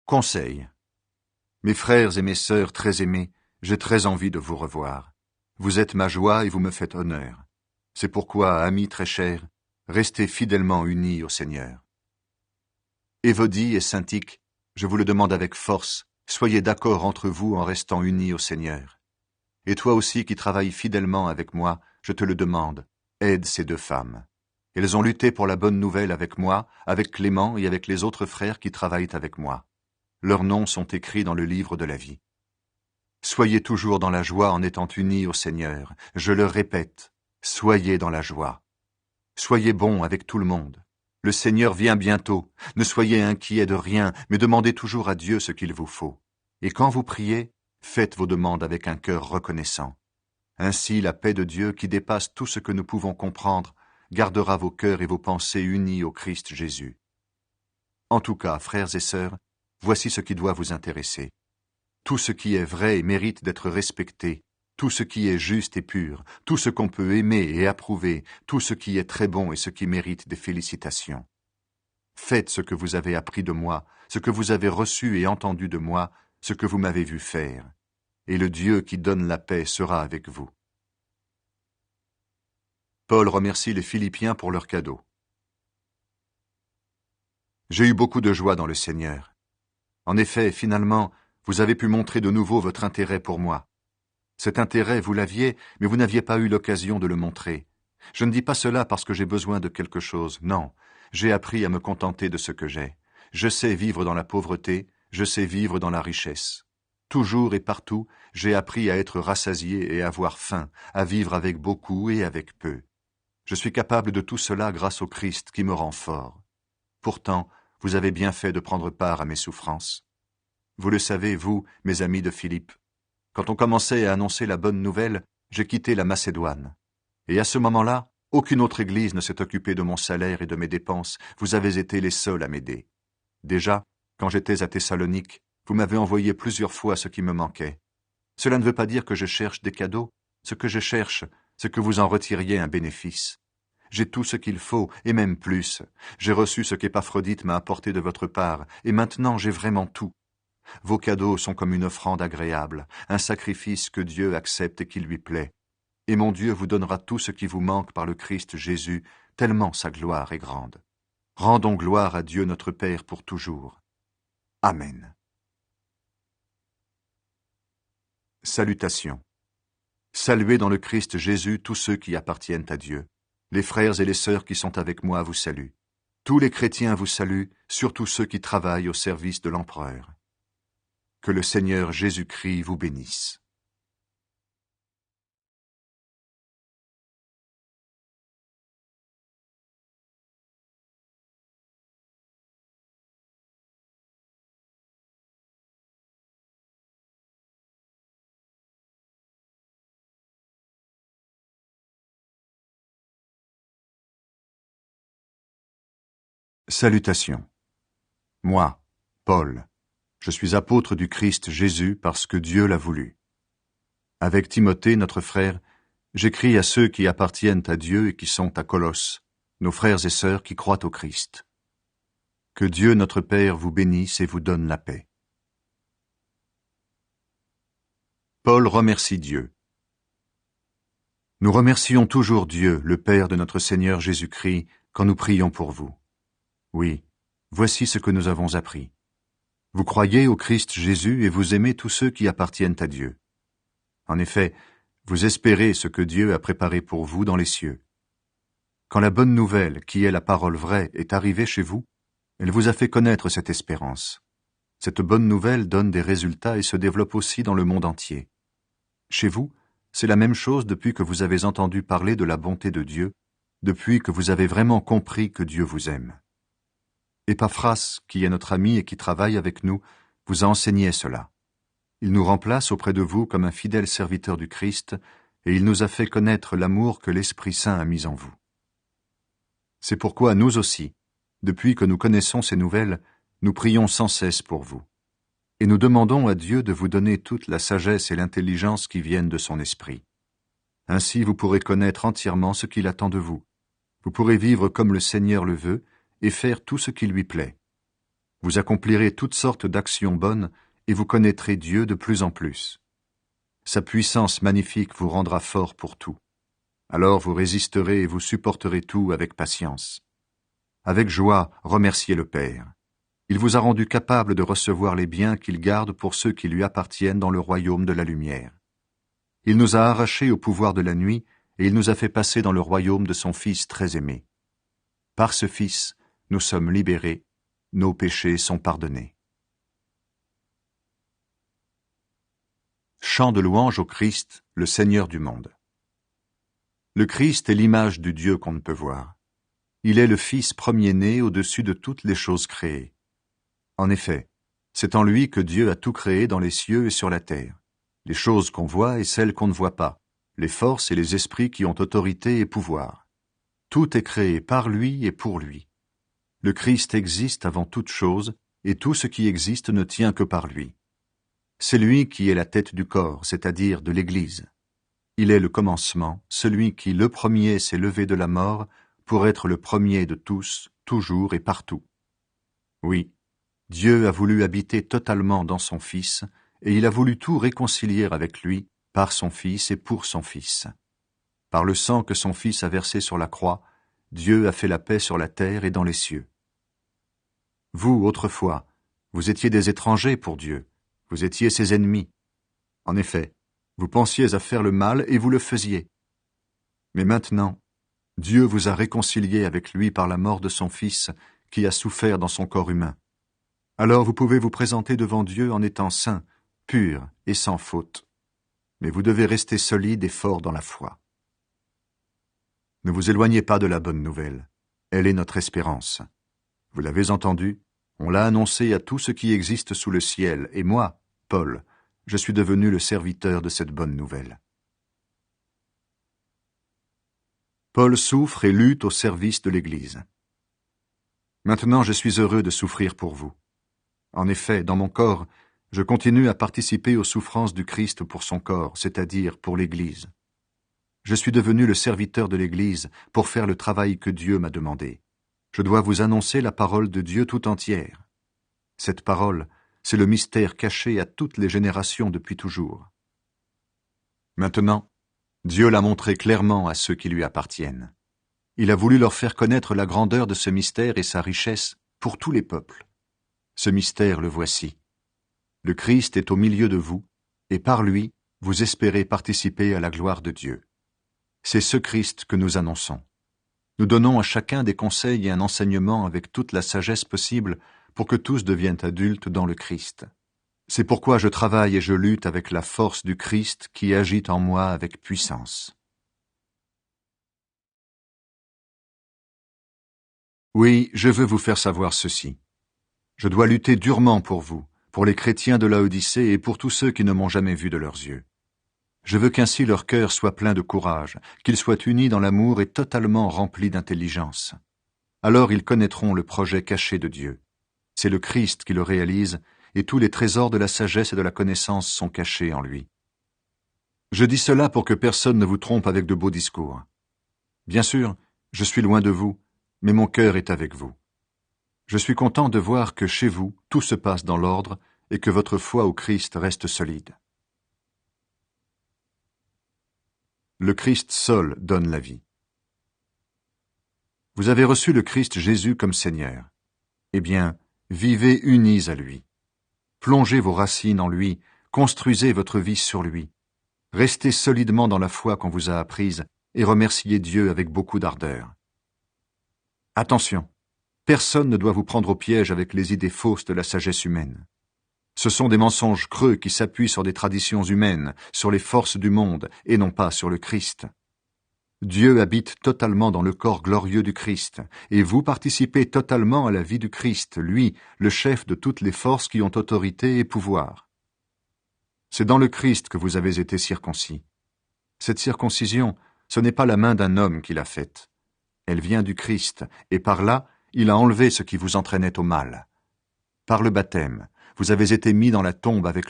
Conseil. Mes frères et mes sœurs très aimés, j'ai très envie de vous revoir. Vous êtes ma joie et vous me faites honneur. C'est pourquoi, amis très chers, restez fidèlement unis au Seigneur. Évodie et Syntyche, je vous le demande avec force, soyez d'accord entre vous en restant unis au Seigneur. Et toi aussi qui travailles fidèlement avec moi, je te le demande, aide ces deux femmes. Elles ont lutté pour la bonne nouvelle avec moi, avec Clément et avec les autres frères qui travaillent avec moi. Leurs noms sont écrits dans le livre de la vie. Soyez toujours dans la joie en étant unis au Seigneur. Je le répète, soyez dans la joie. Soyez bons avec tout le monde. Le Seigneur vient bientôt. Ne soyez inquiets de rien, mais demandez toujours à Dieu ce qu'il vous faut. Et quand vous priez, faites vos demandes avec un cœur reconnaissant. Ainsi, la paix de Dieu, qui dépasse tout ce que nous pouvons comprendre, gardera vos cœurs et vos pensées unis au Christ Jésus. En tout cas, frères et sœurs, voici ce qui doit vous intéresser. Tout ce qui est vrai et mérite d'être respecté, tout ce qui est juste et pur, tout ce qu'on peut aimer et approuver, tout ce qui est très bon et ce qui mérite des félicitations. Faites ce que vous avez appris de moi, ce que vous avez reçu et entendu de moi, ce que vous m'avez vu faire. Et le Dieu qui donne la paix sera avec vous. Paul remercie les Philippiens pour leur cadeau. J'ai eu beaucoup de joie dans le Seigneur. En effet, finalement, vous avez pu montrer de nouveau votre intérêt pour moi. Cet intérêt, vous l'aviez, mais vous n'aviez pas eu l'occasion de le montrer. Je ne dis pas cela parce que j'ai besoin de quelque chose, non. J'ai appris à me contenter de ce que j'ai. Je sais vivre dans la pauvreté, je sais vivre dans la richesse. Toujours et partout, j'ai appris à être rassasié et à avoir faim, à vivre avec beaucoup et avec peu. Je suis capable de tout cela grâce au Christ qui me rend fort. Pourtant, vous avez bien fait de prendre part à mes souffrances. Vous le savez, vous, mes amis de Philippe. Quand on commençait à annoncer la bonne nouvelle, j'ai quitté la Macédoine. Et à ce moment-là, aucune autre église ne s'est occupée de mon salaire et de mes dépenses. Vous avez été les seuls à m'aider. Déjà, quand j'étais à Thessalonique, vous m'avez envoyé plusieurs fois ce qui me manquait. Cela ne veut pas dire que je cherche des cadeaux. Ce que je cherche, c'est que vous en retiriez un bénéfice. J'ai tout ce qu'il faut, et même plus. J'ai reçu ce qu'Épaphrodite m'a apporté de votre part, et maintenant j'ai vraiment tout. Vos cadeaux sont comme une offrande agréable, un sacrifice que Dieu accepte et qui lui plaît. Et mon Dieu vous donnera tout ce qui vous manque par le Christ Jésus, tellement sa gloire est grande. Rendons gloire à Dieu notre Père pour toujours. Amen. Salutations. Saluez dans le Christ Jésus tous ceux qui appartiennent à Dieu. Les frères et les sœurs qui sont avec moi vous saluent. Tous les chrétiens vous saluent, surtout ceux qui travaillent au service de l'Empereur. Que le Seigneur Jésus-Christ vous bénisse. Salutations. Moi, Paul, je suis apôtre du Christ Jésus parce que Dieu l'a voulu. Avec Timothée, notre frère, j'écris à ceux qui appartiennent à Dieu et qui sont à Colosse, nos frères et sœurs qui croient au Christ. Que Dieu notre Père vous bénisse et vous donne la paix. Paul remercie Dieu. Nous remercions toujours Dieu, le Père de notre Seigneur Jésus-Christ, quand nous prions pour vous. Oui, voici ce que nous avons appris. Vous croyez au Christ Jésus et vous aimez tous ceux qui appartiennent à Dieu. En effet, vous espérez ce que Dieu a préparé pour vous dans les cieux. Quand la bonne nouvelle, qui est la parole vraie, est arrivée chez vous, elle vous a fait connaître cette espérance. Cette bonne nouvelle donne des résultats et se développe aussi dans le monde entier. Chez vous, c'est la même chose depuis que vous avez entendu parler de la bonté de Dieu, depuis que vous avez vraiment compris que Dieu vous aime. Épaphras, qui est notre ami et qui travaille avec nous, vous a enseigné cela. Il nous remplace auprès de vous comme un fidèle serviteur du Christ, et il nous a fait connaître l'amour que l'Esprit Saint a mis en vous. C'est pourquoi nous aussi, depuis que nous connaissons ces nouvelles, nous prions sans cesse pour vous. Et nous demandons à Dieu de vous donner toute la sagesse et l'intelligence qui viennent de son Esprit. Ainsi vous pourrez connaître entièrement ce qu'il attend de vous. Vous pourrez vivre comme le Seigneur le veut et faire tout ce qui lui plaît. Vous accomplirez toutes sortes d'actions bonnes et vous connaîtrez Dieu de plus en plus. Sa puissance magnifique vous rendra fort pour tout. Alors vous résisterez et vous supporterez tout avec patience. Avec joie, remerciez le Père. Il vous a rendu capable de recevoir les biens qu'il garde pour ceux qui lui appartiennent dans le royaume de la lumière. Il nous a arrachés au pouvoir de la nuit et il nous a fait passer dans le royaume de son Fils très aimé. Par ce Fils, nous sommes libérés, nos péchés sont pardonnés. Chant de louange au Christ, le Seigneur du monde. Le Christ est l'image du Dieu qu'on ne peut voir. Il est le Fils premier-né au-dessus de toutes les choses créées. En effet, c'est en lui que Dieu a tout créé dans les cieux et sur la terre, les choses qu'on voit et celles qu'on ne voit pas, les forces et les esprits qui ont autorité et pouvoir. Tout est créé par lui et pour lui. Le Christ existe avant toute chose, et tout ce qui existe ne tient que par lui. C'est lui qui est la tête du corps, c'est-à-dire de l'Église. Il est le commencement, celui qui le premier s'est levé de la mort pour être le premier de tous, toujours et partout. Oui, Dieu a voulu habiter totalement dans son Fils, et il a voulu tout réconcilier avec lui, par son Fils et pour son Fils. Par le sang que son Fils a versé sur la croix, Dieu a fait la paix sur la terre et dans les cieux. Vous, autrefois, vous étiez des étrangers pour Dieu, vous étiez ses ennemis. En effet, vous pensiez à faire le mal et vous le faisiez. Mais maintenant, Dieu vous a réconciliés avec lui par la mort de son Fils qui a souffert dans son corps humain. Alors vous pouvez vous présenter devant Dieu en étant saints, purs et sans faute. Mais vous devez rester solide et fort dans la foi. Ne vous éloignez pas de la bonne nouvelle. Elle est notre espérance. Vous l'avez entendu, on l'a annoncé à tout ce qui existe sous le ciel, et moi, Paul, je suis devenu le serviteur de cette bonne nouvelle. Paul souffre et lutte au service de l'Église. Maintenant, je suis heureux de souffrir pour vous. En effet, dans mon corps, je continue à participer aux souffrances du Christ pour son corps, c'est-à-dire pour l'Église. Je suis devenu le serviteur de l'Église pour faire le travail que Dieu m'a demandé. Je dois vous annoncer la parole de Dieu tout entière. Cette parole, c'est le mystère caché à toutes les générations depuis toujours. Maintenant, Dieu l'a montré clairement à ceux qui lui appartiennent. Il a voulu leur faire connaître la grandeur de ce mystère et sa richesse pour tous les peuples. Ce mystère, le voici. Le Christ est au milieu de vous, et par lui, vous espérez participer à la gloire de Dieu. C'est ce Christ que nous annonçons. Nous donnons à chacun des conseils et un enseignement avec toute la sagesse possible pour que tous deviennent adultes dans le Christ. C'est pourquoi je travaille et je lutte avec la force du Christ qui agit en moi avec puissance. Oui, je veux vous faire savoir ceci. Je dois lutter durement pour vous, pour les chrétiens de Laodicée et pour tous ceux qui ne m'ont jamais vu de leurs yeux. Je veux qu'ainsi leur cœur soit plein de courage, qu'ils soient unis dans l'amour et totalement remplis d'intelligence. Alors ils connaîtront le projet caché de Dieu. C'est le Christ qui le réalise, et tous les trésors de la sagesse et de la connaissance sont cachés en lui. Je dis cela pour que personne ne vous trompe avec de beaux discours. Bien sûr, je suis loin de vous, mais mon cœur est avec vous. Je suis content de voir que chez vous, tout se passe dans l'ordre et que votre foi au Christ reste solide. Le Christ seul donne la vie. Vous avez reçu le Christ Jésus comme Seigneur. Eh bien, vivez unis à lui. Plongez vos racines en lui, construisez votre vie sur lui. Restez solidement dans la foi qu'on vous a apprise et remerciez Dieu avec beaucoup d'ardeur. Attention, personne ne doit vous prendre au piège avec les idées fausses de la sagesse humaine. Ce sont des mensonges creux qui s'appuient sur des traditions humaines, sur les forces du monde, et non pas sur le Christ. Dieu habite totalement dans le corps glorieux du Christ, et vous participez totalement à la vie du Christ, lui, le chef de toutes les forces qui ont autorité et pouvoir. C'est dans le Christ que vous avez été circoncis. Cette circoncision, ce n'est pas la main d'un homme qui l'a faite. Elle vient du Christ, et par là, il a enlevé ce qui vous entraînait au mal. Par le baptême, vous avez été mis dans la tombe avec